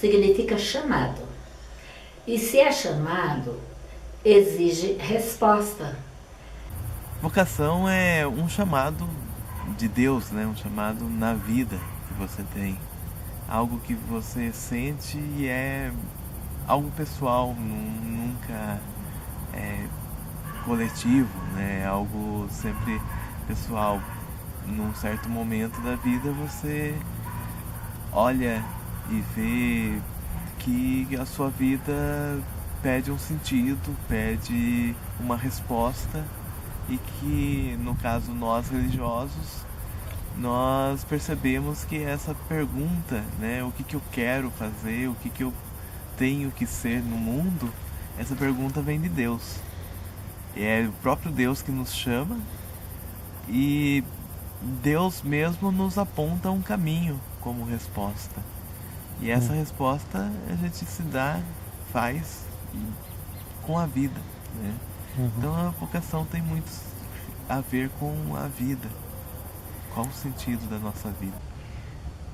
significa chamado. E se é chamado, exige resposta. Vocação é um chamado de Deus, né? Um chamado na vida que você tem. Algo que você sente e é algo pessoal, nunca é coletivo, né? Algo sempre pessoal. Num certo momento da vida você olha e vê que a sua vida pede um sentido, pede uma resposta e que, no caso nós religiosos, nós percebemos que essa pergunta, né, o que eu quero fazer, o que eu tenho que ser no mundo, essa pergunta vem de Deus. É o próprio Deus que nos chama e Deus mesmo nos aponta um caminho como resposta. E essa resposta a gente se dá, faz com a vida, né? Então a vocação tem muito a ver com a vida. Qual o sentido da nossa vida?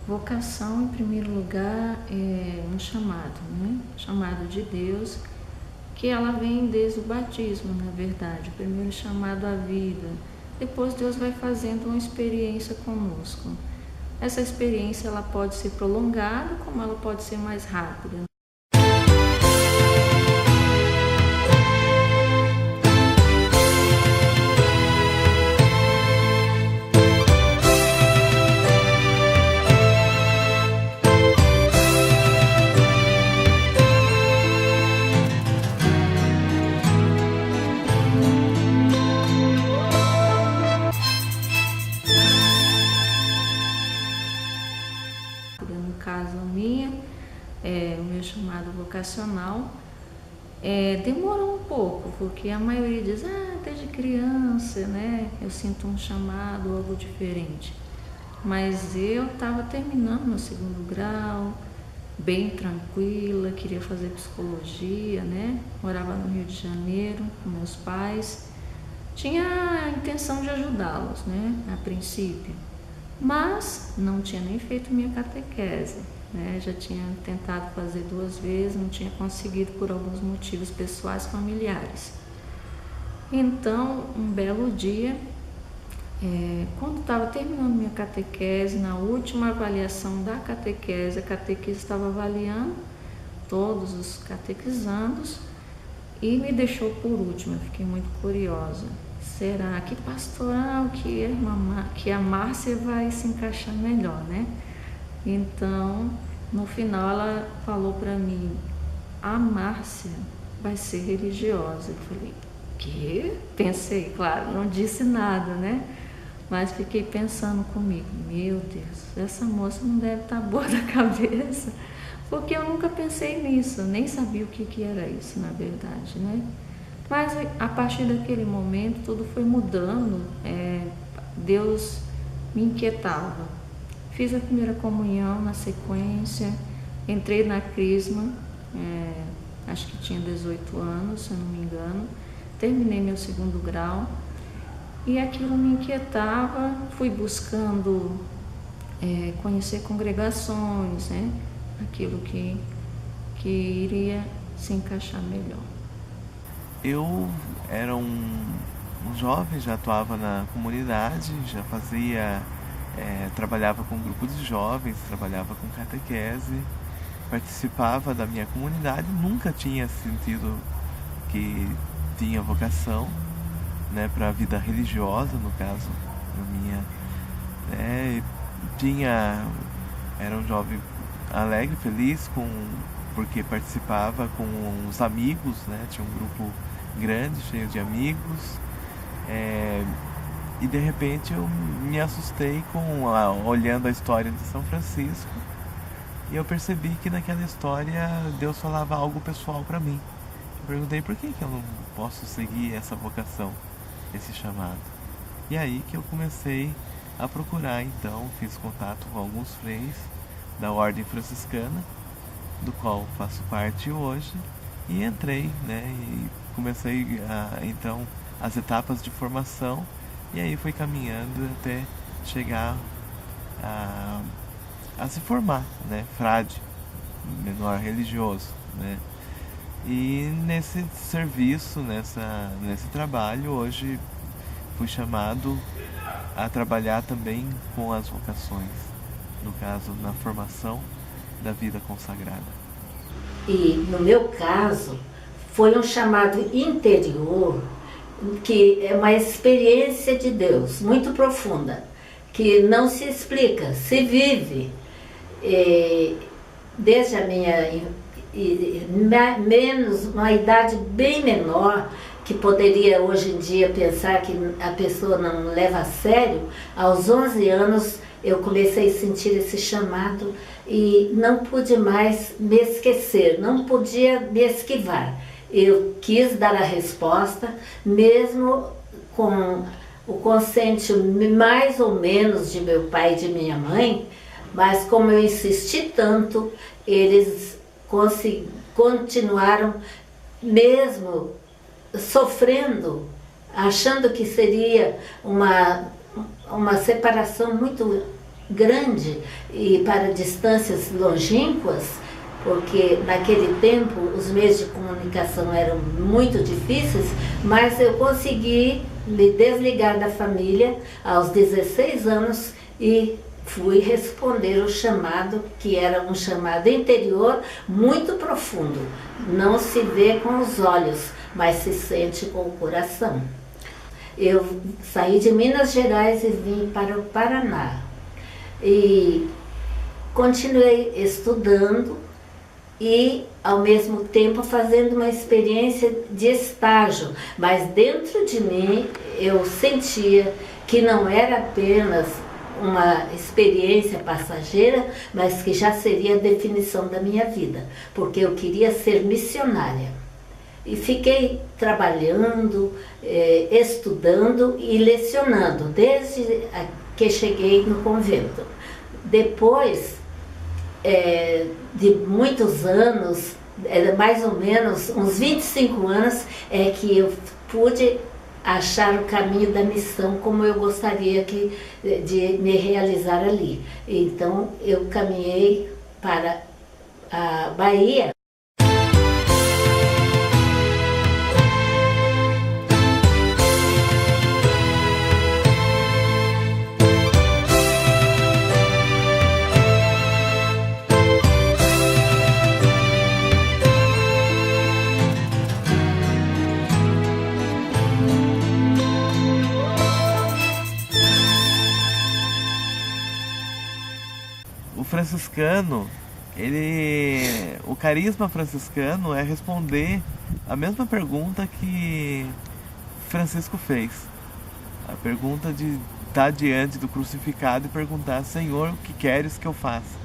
Vocação, em primeiro lugar, é um chamado, né? Chamado de Deus, que ela vem desde o batismo, na verdade. O primeiro chamado à vida. Depois Deus vai fazendo uma experiência conosco. Essa experiência ela pode ser prolongada, como ela pode ser mais rápida. No caso minha, o meu chamado vocacional, demorou um pouco, porque a maioria diz, desde criança, né, eu sinto um chamado, algo diferente. Mas eu estava terminando meu segundo grau, bem tranquila, queria fazer psicologia, né, morava no Rio de Janeiro com meus pais, tinha a intenção de ajudá-los, né, a princípio. Mas não tinha nem feito minha catequese, né? Já tinha tentado fazer 2 vezes, não tinha conseguido por alguns motivos pessoais familiares. Então, um belo dia, quando estava terminando minha catequese, na última avaliação da catequese, a catequese estava avaliando todos os catequizandos e me deixou por último. Eu fiquei muito curiosa. Será que pastoral que a Márcia vai se encaixar melhor, né? Então, no final ela falou para mim, a Márcia vai ser religiosa. Eu falei, quê? Pensei, claro, não disse nada, né? Mas fiquei pensando comigo, meu Deus, essa moça não deve estar boa da cabeça, porque eu nunca pensei nisso, nem sabia o que era isso, na verdade, né? Mas a partir daquele momento tudo foi mudando, Deus me inquietava. Fiz a primeira comunhão na sequência, entrei na crisma, acho que tinha 18 anos, se eu não me engano, terminei meu segundo grau e aquilo me inquietava, fui buscando conhecer congregações, né? Aquilo que iria se encaixar melhor. Eu era um jovem, já atuava na comunidade, já fazia, trabalhava com grupo de jovens, trabalhava com catequese, participava da minha comunidade, nunca tinha sentido que tinha vocação, né, para a vida religiosa, no caso, a minha, era um jovem alegre, feliz, porque participava com os amigos, né, tinha um grupo grande, cheio de amigos, e de repente eu me assustei olhando a história de São Francisco, e eu percebi que naquela história Deus falava algo pessoal para mim. Eu perguntei por que eu não posso seguir essa vocação, esse chamado. E aí que eu comecei a procurar, então fiz contato com alguns freis da Ordem Franciscana, do qual faço parte hoje, e entrei, né, e comecei então as etapas de formação, e aí fui caminhando até chegar a se formar, né, frade menor religioso, né? E nesse serviço, nesse trabalho, hoje fui chamado a trabalhar também com as vocações, no caso, na formação da vida consagrada. E no meu caso, foi um chamado interior, que é uma experiência de Deus muito profunda, que não se explica, se vive. Desde a minha uma idade bem menor, que poderia hoje em dia pensar que a pessoa não leva a sério, aos 11 anos eu comecei a sentir esse chamado e não pude mais me esquecer, não podia me esquivar. Eu quis dar a resposta, mesmo com o consentimento mais ou menos de meu pai e de minha mãe, mas como eu insisti tanto, eles continuaram mesmo sofrendo, achando que seria uma separação muito grande e para distâncias longínquas, porque naquele tempo os meios de comunicação eram muito difíceis, mas eu consegui me desligar da família aos 16 anos e fui responder o chamado, que era um chamado interior muito profundo. Não se vê com os olhos, mas se sente com o coração. Eu saí de Minas Gerais e vim para o Paraná. E continuei estudando e, ao mesmo tempo, fazendo uma experiência de estágio. Mas dentro de mim, eu sentia que não era apenas uma experiência passageira, mas que já seria a definição da minha vida, porque eu queria ser missionária. E fiquei trabalhando, estudando e lecionando, desde que cheguei no convento. Depois de muitos anos, mais ou menos uns 25 anos, é que eu pude achar o caminho da missão como eu gostaria de me realizar ali. Então eu caminhei para a Bahia. O franciscano, o carisma franciscano é responder a mesma pergunta que Francisco fez. A pergunta de estar diante do crucificado e perguntar: Senhor, o que queres que eu faça?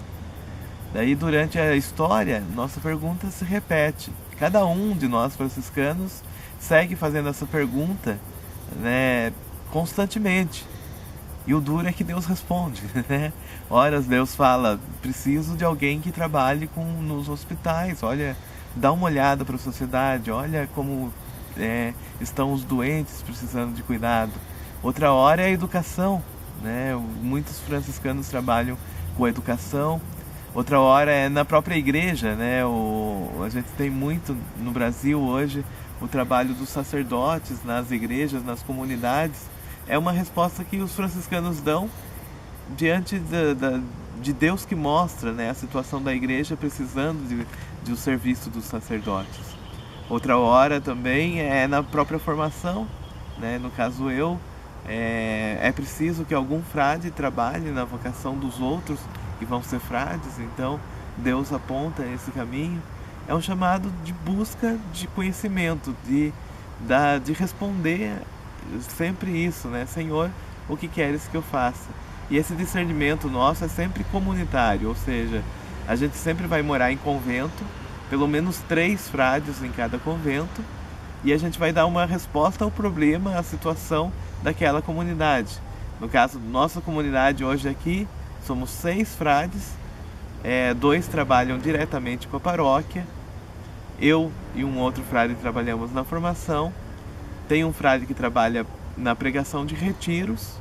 Daí, durante a história, nossa pergunta se repete. Cada um de nós franciscanos segue fazendo essa pergunta, né, constantemente. E o duro é que Deus responde, né? Horas Deus fala: preciso de alguém que trabalhe nos hospitais. Olha, dá uma olhada para a sociedade. Olha como estão os doentes precisando de cuidado. Outra hora é a educação, né? Muitos franciscanos trabalham com a educação. Outra hora é na própria igreja, né? A gente tem muito no Brasil hoje o trabalho dos sacerdotes nas igrejas, nas comunidades. É uma resposta que os franciscanos dão diante de Deus, que mostra, né, a situação da igreja precisando de um serviço dos sacerdotes. Outra hora também é na própria formação, né? No caso é preciso que algum frade trabalhe na vocação dos outros que vão ser frades, então Deus aponta esse caminho. É um chamado de busca de conhecimento, de responder sempre isso, né? Senhor, o que queres que eu faça? E esse discernimento nosso é sempre comunitário, ou seja, a gente sempre vai morar em convento, pelo menos 3 frades em cada convento, e a gente vai dar uma resposta ao problema, à situação daquela comunidade. No caso, nossa comunidade hoje aqui, somos 6 frades, 2 trabalham diretamente com a paróquia, eu e um outro frade trabalhamos na formação, tem um frade que trabalha na pregação de retiros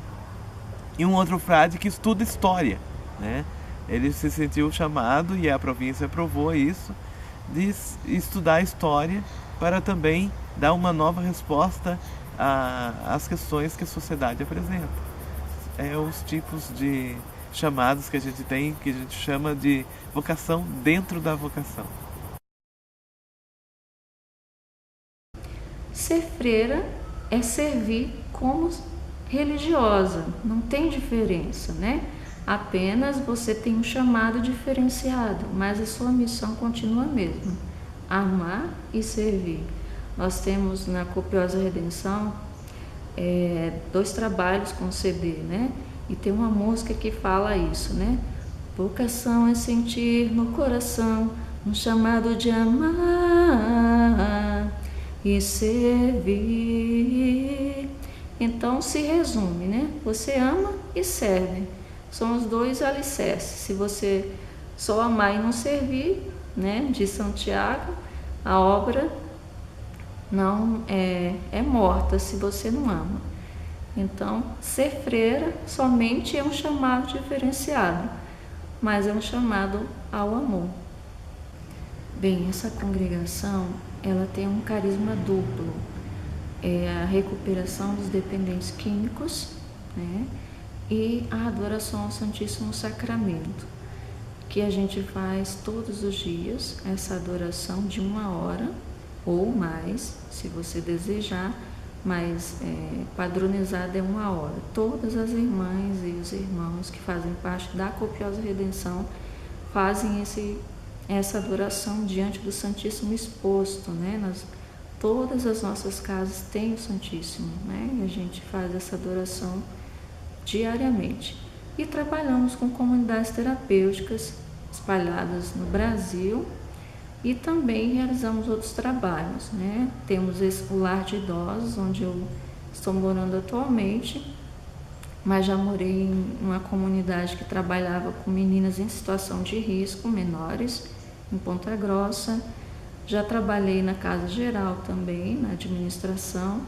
e um outro frade que estuda história, né? Ele se sentiu chamado, e a província aprovou isso, de estudar a história para também dar uma nova resposta às questões que a sociedade apresenta. Os tipos de chamados que a gente tem, que a gente chama de vocação dentro da vocação. Ser freira é servir como religiosa, não tem diferença, né? Apenas você tem um chamado diferenciado, mas a sua missão continua a mesma: amar e servir. Nós temos na Copiosa Redenção 2 trabalhos com CD, né? E tem uma música que fala isso, né? Vocação é sentir no coração um chamado de amar e servir. Então se resume, né? Você ama e serve. São os 2 alicerces. Se você só amar e não servir, né? De Santiago, a obra não é morta se você não ama. Então, ser freira somente é um chamado diferenciado, mas é um chamado ao amor. Bem, essa congregação, ela tem um carisma duplo. É a recuperação dos dependentes químicos, né? E a adoração ao Santíssimo Sacramento, que a gente faz todos os dias, essa adoração de 1 hora ou mais, se você desejar, mas padronizada é 1 hora. Todas as irmãs e os irmãos que fazem parte da Copiosa Redenção fazem essa adoração diante do Santíssimo exposto, né? Todas as nossas casas têm o Santíssimo, né? E a gente faz essa adoração diariamente. E trabalhamos com comunidades terapêuticas espalhadas no Brasil, e também realizamos outros trabalhos, né? Temos o lar de idosos, onde eu estou morando atualmente, mas já morei em uma comunidade que trabalhava com meninas em situação de risco, menores, em Ponta Grossa. Já trabalhei na Casa Geral também, na administração,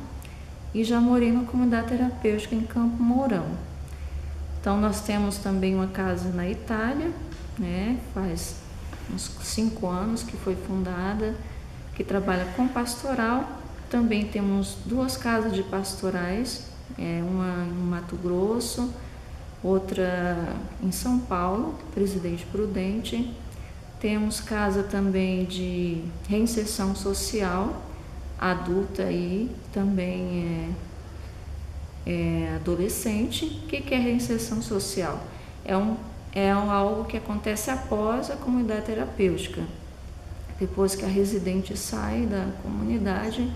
e já morei na comunidade terapêutica em Campo Mourão. Então nós temos também uma casa na Itália, né? Faz uns 5 anos que foi fundada, que trabalha com pastoral. Também temos 2 casas de pastorais, uma em Mato Grosso, outra em São Paulo, Presidente Prudente. Temos casa também de reinserção social adulta e também adolescente. O que é reinserção social? É algo que acontece após a comunidade terapêutica. Depois que a residente sai da comunidade,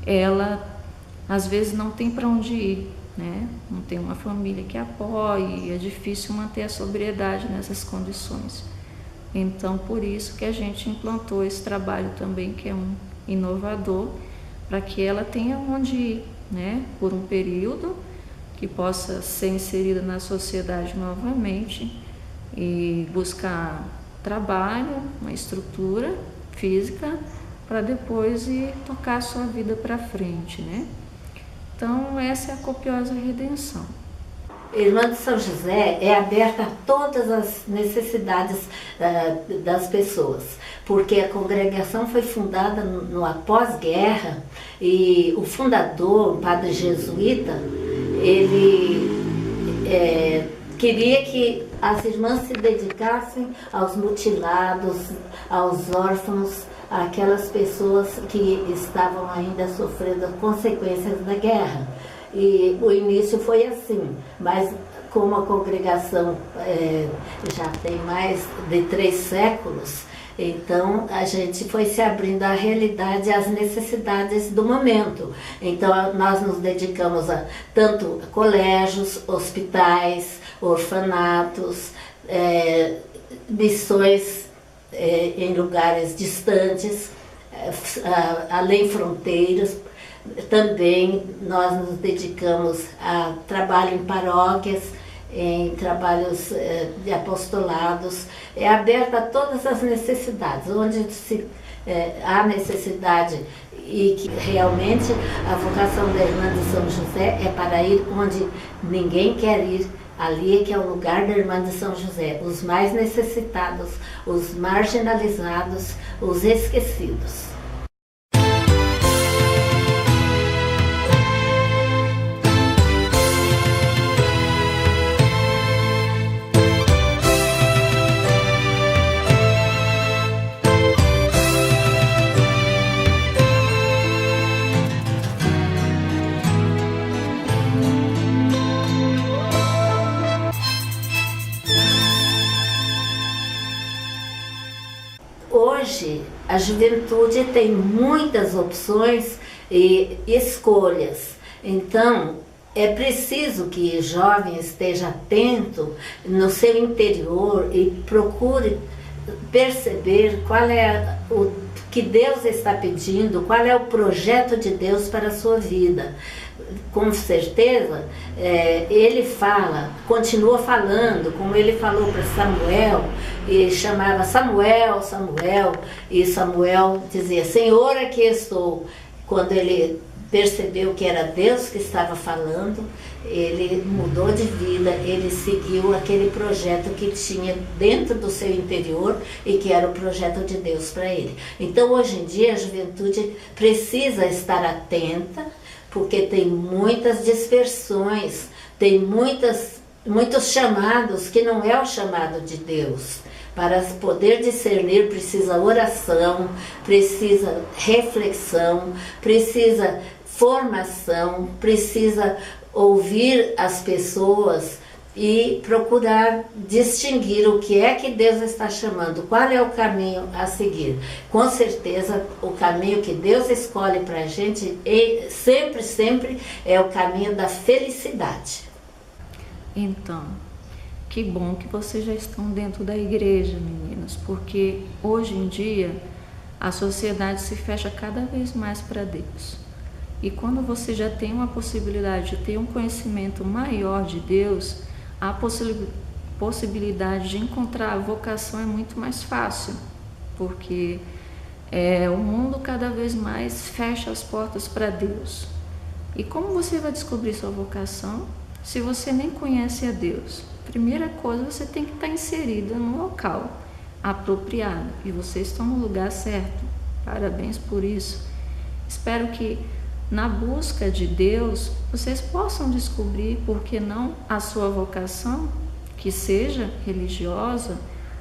ela às vezes não tem para onde ir, né? Não tem uma família que apoie, e é difícil manter a sobriedade nessas condições. Então, por isso que a gente implantou esse trabalho também, que é um inovador, para que ela tenha onde ir, né? Por um período, que possa ser inserida na sociedade novamente e buscar trabalho, uma estrutura física, para depois ir tocar a sua vida para frente, né? Então, essa é a Copiosa Redenção. Irmã de São José é aberta a todas as necessidades das pessoas, porque a congregação foi fundada no após-guerra, e o fundador, um padre jesuíta, ele queria que as irmãs se dedicassem aos mutilados, aos órfãos, àquelas pessoas que estavam ainda sofrendo as consequências da guerra. E o início foi assim, mas como a congregação já tem mais de 3 séculos, então a gente foi se abrindo à realidade, às necessidades do momento. Então nós nos dedicamos a tanto colégios, hospitais, orfanatos, missões em lugares distantes, além fronteiras. Também nós nos dedicamos a trabalho em paróquias, em trabalhos de apostolados. É aberto a todas as necessidades, onde há necessidade, e que realmente a vocação da Irmã de São José é para ir onde ninguém quer ir, Ali que é o lugar da Irmã de São José, os mais necessitados, os marginalizados, os esquecidos. Hoje, a juventude tem muitas opções e escolhas. Então, é preciso que jovem esteja atento no seu interior e procure perceber qual é o que Deus está pedindo, qual é o projeto de Deus para a sua vida. Com certeza, ele continua falando, como ele falou para Samuel, e chamava Samuel, Samuel, e Samuel dizia, Senhor, aqui estou. Quando ele percebeu que era Deus que estava falando, ele mudou de vida, ele seguiu aquele projeto que tinha dentro do seu interior e que era o projeto de Deus para ele. Então, hoje em dia, a juventude precisa estar atenta, porque tem muitas dispersões, tem muitos chamados que não é o chamado de Deus. Para poder discernir precisa oração, precisa reflexão, precisa formação, precisa ouvir as pessoas e procurar distinguir o que é que Deus está chamando, qual é o caminho a seguir. Com certeza, o caminho que Deus escolhe para a gente sempre é o caminho da felicidade. Então, que bom que vocês já estão dentro da igreja, meninas, porque hoje em dia a sociedade se fecha cada vez mais para Deus. E quando você já tem uma possibilidade de ter um conhecimento maior de Deus, a possibilidade de encontrar a vocação é muito mais fácil, porque o mundo cada vez mais fecha as portas para Deus. E como você vai descobrir sua vocação se você nem conhece a Deus? Primeira coisa, você tem que estar inserida no local apropriado, e vocês estão no lugar certo. Parabéns por isso. Espero que na busca de Deus vocês possam descobrir, por que não, a sua vocação, que seja religiosa,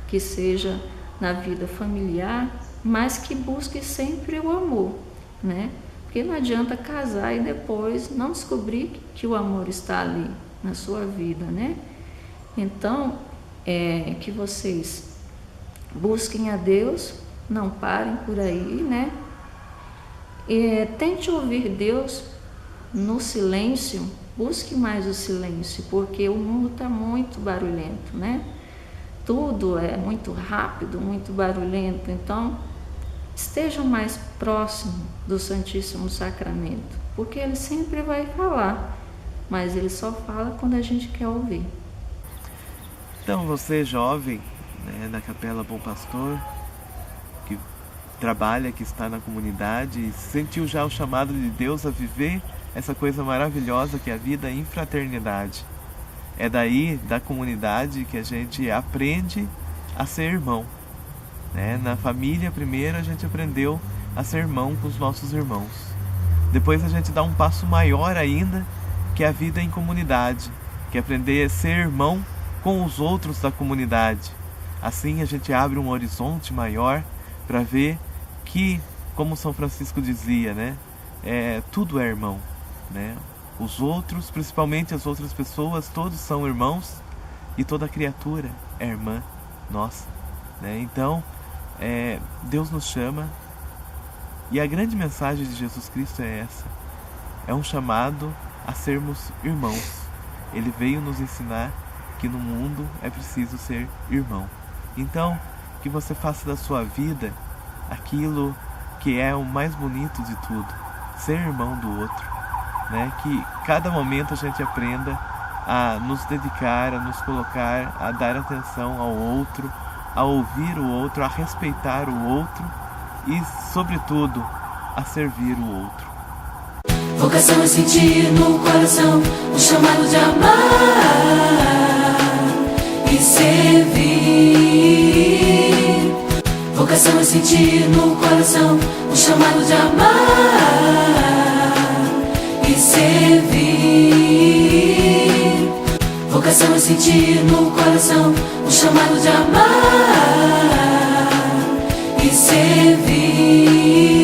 que seja na vida familiar, mas que busque sempre o amor, né? Porque não adianta casar e depois não descobrir que o amor está ali na sua vida, né? Então, que vocês busquem a Deus, não parem por aí, né? Tente ouvir Deus no silêncio, busque mais o silêncio, porque o mundo está muito barulhento, né? Tudo é muito rápido, muito barulhento, então estejam mais próximo do Santíssimo Sacramento, porque ele sempre vai falar, mas ele só fala quando a gente quer ouvir. Então você jovem, né, da Capela Bom Pastor, que trabalha, que está na comunidade, sentiu já o chamado de Deus a viver essa coisa maravilhosa que é a vida em fraternidade. É daí, da comunidade, que a gente aprende a ser irmão, né? Na família, primeiro, a gente aprendeu a ser irmão com os nossos irmãos. Depois a gente dá um passo maior ainda, que é a vida em comunidade, que é aprender a ser irmão com os outros da comunidade. Assim a gente abre um horizonte maior para ver que, como São Francisco dizia, né, tudo é irmão, né? Os outros, principalmente as outras pessoas, todos são irmãos e toda criatura é irmã nossa, né? Então, Deus nos chama, e a grande mensagem de Jesus Cristo é essa: é um chamado a sermos irmãos. Ele veio nos ensinar que no mundo é preciso ser irmão. Então, que você faça da sua vida aquilo que é o mais bonito de tudo, ser irmão do outro, né? Que cada momento a gente aprenda a nos dedicar, a nos colocar, a dar atenção ao outro, a ouvir o outro, a respeitar o outro e, sobretudo, a servir o outro. Vocação é sentir no coração o chamado de amar. Vocação é sentir no coração o chamado de amar e servir. Vocação é sentir no coração o chamado de amar e servir.